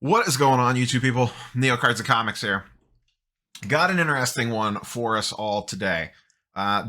What is going on, YouTube people? Neo Cards and Comics here. Got an interesting one for us all today.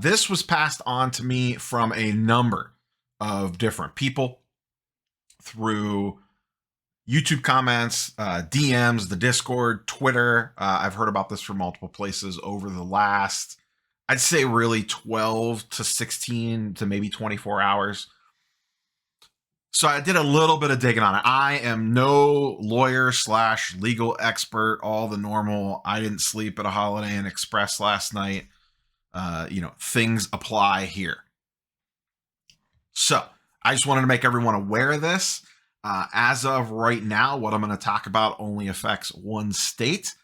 This was passed on to me from a number of different people through YouTube comments, DMs, the Discord, Twitter. I've heard about this from multiple places over the last, I'd say really 12 to 16 to maybe 24 hours. So I did a little bit of digging on it. I am no lawyer / legal expert, all the normal. I didn't sleep at a Holiday Inn Express last night. Things apply here. So I just wanted to make everyone aware of this. As of right now, what I'm going to talk about only affects one state,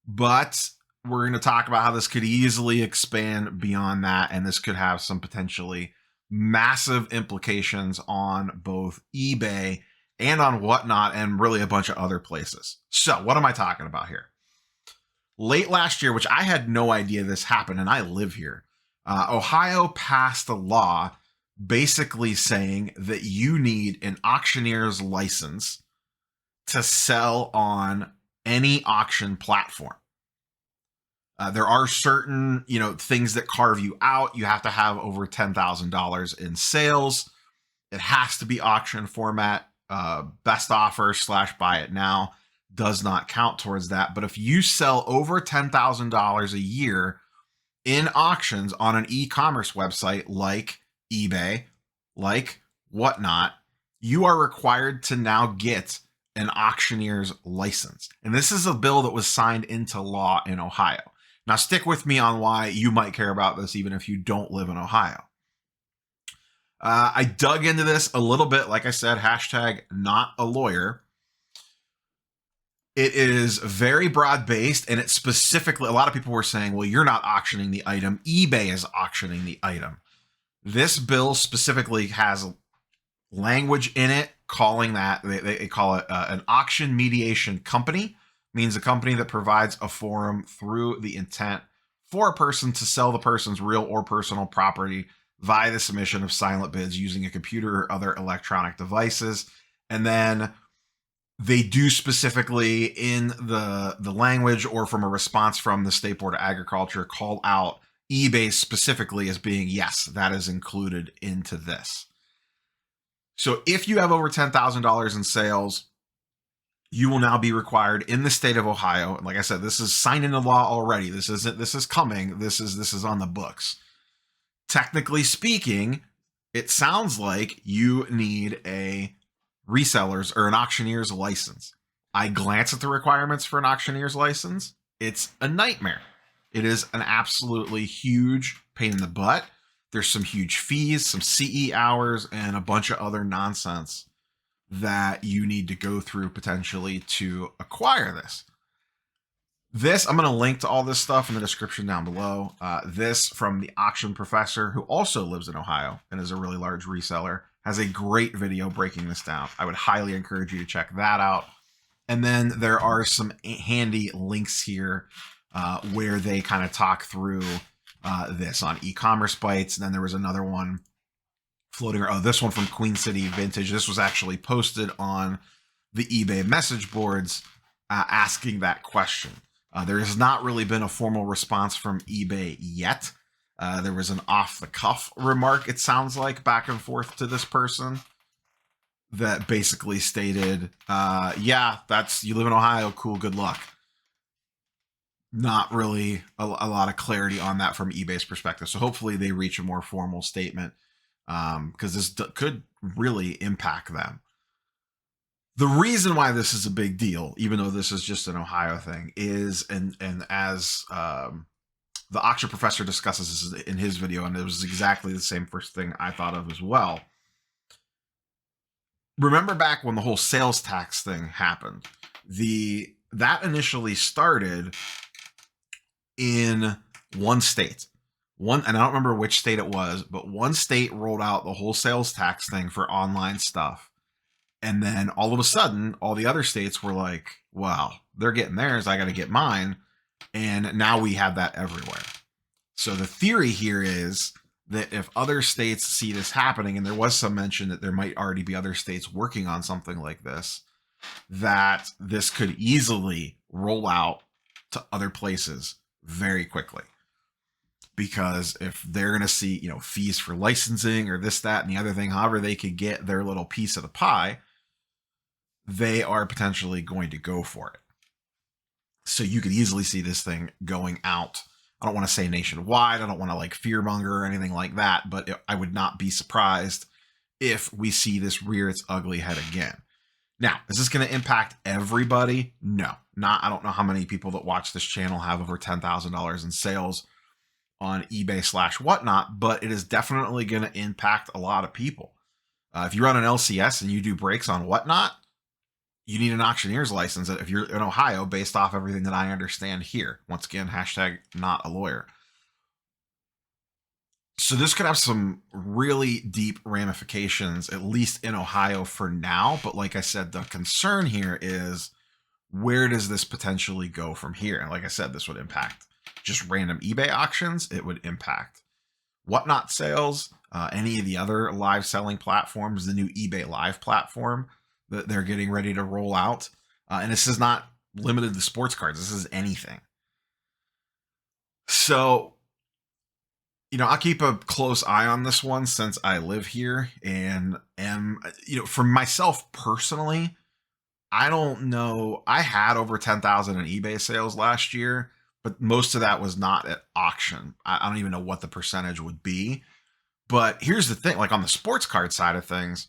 but we're going to talk about how this could easily expand beyond that, and this could have some potentially massive implications on both eBay and on Whatnot and really a bunch of other places. So what am I talking about here? Late last year, which I had no idea this happened, and I live here, Ohio passed a law basically saying that you need an auctioneer's license to sell on any auction platform. There are certain, things that carve you out. You have to have over $10,000 in sales. It has to be auction format. Best offer / buy it now does not count towards that. But if you sell over $10,000 a year in auctions on an e-commerce website like eBay, like Whatnot, you are required to now get an auctioneer's license. And this is a bill that was signed into law in Ohio. Now, stick with me on why you might care about this, even if you don't live in Ohio. I dug into this a little bit. Like I said, hashtag not a lawyer. It is very broad-based, and it specifically, a lot of people were saying, well, you're not auctioning the item. eBay is auctioning the item. This bill specifically has language in it calling that, they call it an auction mediation company. Means a company that provides a forum through the intent for a person to sell the person's real or personal property via the submission of silent bids using a computer or other electronic devices. And then they do specifically in the language or from a response from the State Board of Agriculture call out eBay specifically as being, yes, that is included into this. So if you have over $10,000 in sales, you will now be required in the state of Ohio. And like I said, this is signed into law already. This is coming. This is on the books. Technically speaking, it sounds like you need a reseller's or an auctioneer's license. I glance at the requirements for an auctioneer's license. It's a nightmare. It is an absolutely huge pain in the butt. There's some huge fees, some CE hours, and a bunch of other nonsense that you need to go through potentially to acquire this. I'm going to link to all this stuff in the description down below. This from the Auction Professor, who also lives in Ohio and is a really large reseller, has a great video breaking this down. I would highly encourage you to check that out. And then there are some handy links here where they kind of talk through this on e-commerce bites. And then there was another one floating around. Oh, this one from Queen City Vintage. This was actually posted on the eBay message boards asking that question. There has not really been a formal response from eBay yet. There was an off-the-cuff remark, it sounds like, back and forth to this person that basically stated, yeah, you live in Ohio, cool, good luck. Not really a lot of clarity on that from eBay's perspective. So hopefully they reach a more formal statement, because this could really impact them. The reason why this is a big deal, even though this is just an Ohio thing, is, and as the Auction Professor discusses this in his video, and it was exactly the same first thing I thought of as well. Remember back when the whole sales tax thing happened, that initially started in one state. And I don't remember which state it was, but one state rolled out the whole sales tax thing for online stuff. And then all of a sudden, all the other states were like, wow, they're getting theirs, I got to get mine. And now we have that everywhere. So the theory here is that if other states see this happening, and there was some mention that there might already be other states working on something like this, that this could easily roll out to other places very quickly. Because if they're going to see, fees for licensing or this, that, and the other thing, however they could get their little piece of the pie, they are potentially going to go for it. So you could easily see this thing going out. I don't want to say nationwide. I don't want to like fearmonger or anything like that, but I would not be surprised if we see this rear its ugly head again. Now, is this going to impact everybody? No, not. I don't know how many people that watch this channel have over $10,000 in sales on eBay / whatnot, but it is definitely going to impact a lot of people. If you run an LCS and you do breaks on whatnot, you need an auctioneer's license if you're in Ohio, based off everything that I understand here. Once again, hashtag not a lawyer. So this could have some really deep ramifications, at least in Ohio for now. But like I said, the concern here is, where does this potentially go from here? And like I said, this would impact just random eBay auctions. It would impact whatnot sales, any of the other live selling platforms, the new eBay Live platform that they're getting ready to roll out. And this is not limited to sports cards. This is anything. So, I'll keep a close eye on this one since I live here and am, for myself personally, I don't know. I had over 10,000 in eBay sales last year, but most of that was not at auction. I don't even know what the percentage would be. But here's the thing, like on the sports card side of things,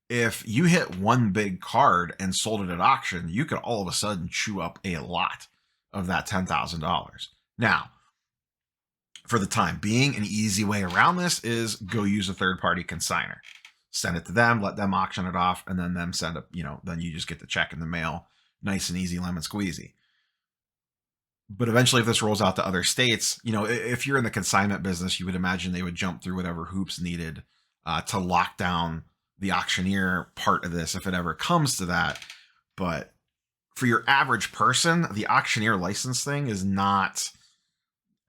if you hit one big card and sold it at auction, you could all of a sudden chew up a lot of that $10,000. Now, for the time being, an easy way around this is go use a third-party consignor. Send it to them, let them auction it off, and then them send up, then you just get the check in the mail. Nice and easy, lemon squeezy. But eventually, if this rolls out to other states, if you're in the consignment business, you would imagine they would jump through whatever hoops needed to lock down the auctioneer part of this if it ever comes to that. But for your average person, the auctioneer license thing is not...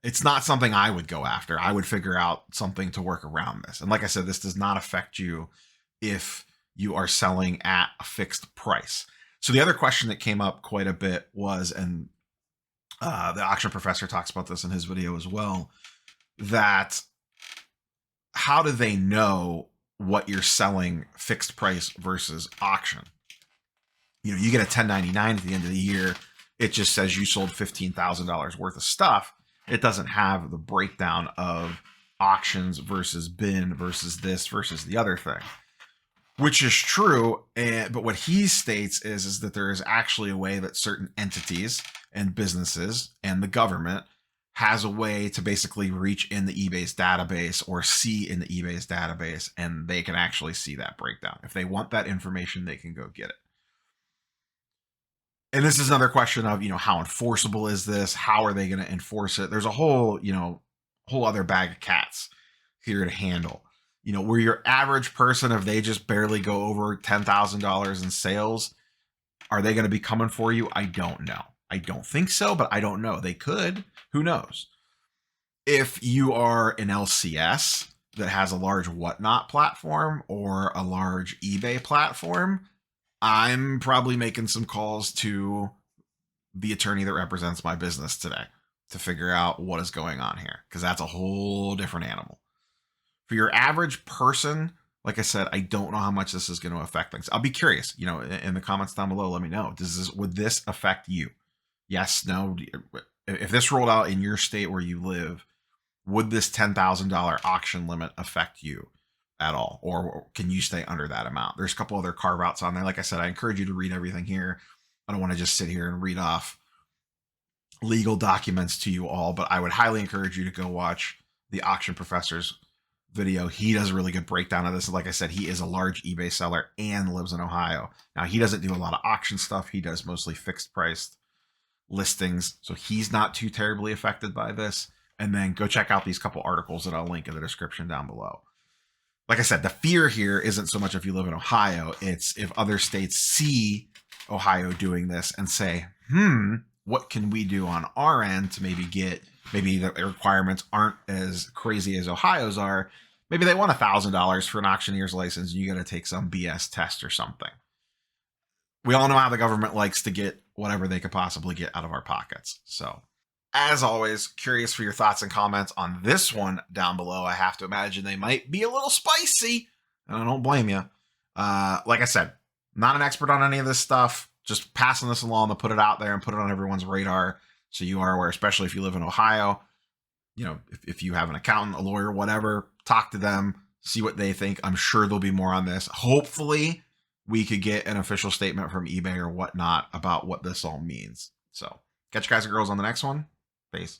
It's not something I would go after. I would figure out something to work around this. And like I said, this does not affect you if you are selling at a fixed price. So the other question that came up quite a bit was, and the auction professor talks about this in his video as well, that how do they know what you're selling fixed price versus auction? You get a 1099 at the end of the year. It just says you sold $15,000 worth of stuff. It doesn't have the breakdown of auctions versus bin versus this versus the other thing, which is true. But what he states is that there is actually a way that certain entities and businesses and the government has a way to basically reach in the eBay's database or see in the eBay's database, and they can actually see that breakdown. If they want that information, they can go get it. And this is another question of, how enforceable is this? How are they going to enforce it? There's a whole other bag of cats here to handle. Where your average person, if they just barely go over $10,000 in sales, are they going to be coming for you? I don't know. I don't think so, but I don't know. They could. Who knows? If you are an LCS that has a large whatnot platform or a large eBay platform, I'm probably making some calls to the attorney that represents my business today to figure out what is going on here, because that's a whole different animal. For your average person, like I said, I don't know how much this is going to affect things. I'll be curious, in the comments down below, let me know. Would this affect you? Yes, no. If this rolled out in your state where you live, would this $10,000 auction limit affect you at all, or can you stay under that amount? There's a couple other carve outs on there. Like I said, I encourage you to read everything here. I don't want to just sit here and read off legal documents to you all, but I would highly encourage you to go watch the auction professor's video. He does a really good breakdown of this. Like I said, he is a large eBay seller and lives in Ohio. Now, he doesn't do a lot of auction stuff. He does mostly fixed priced listings, so he's not too terribly affected by this. And then go check out these couple articles that I'll link in the description down below. Like I said, the fear here isn't so much if you live in Ohio, it's if other states see Ohio doing this and say, what can we do on our end to maybe the requirements aren't as crazy as Ohio's are. Maybe they want $1,000 for an auctioneer's license and you got to take some BS test or something. we all know how the government likes to get whatever they could possibly get out of our pockets. So, as always, curious for your thoughts and comments on this one down below. I have to imagine they might be a little spicy, and I don't blame you. Like I said, not an expert on any of this stuff. Just passing this along to put it out there and put it on everyone's radar so you are aware, especially if you live in Ohio. You know, if you have an accountant, a lawyer, whatever, talk to them, see what they think. I'm sure there'll be more on this. Hopefully, we could get an official statement from eBay or whatnot about what this all means. So, catch you guys and girls on the next one. Peace.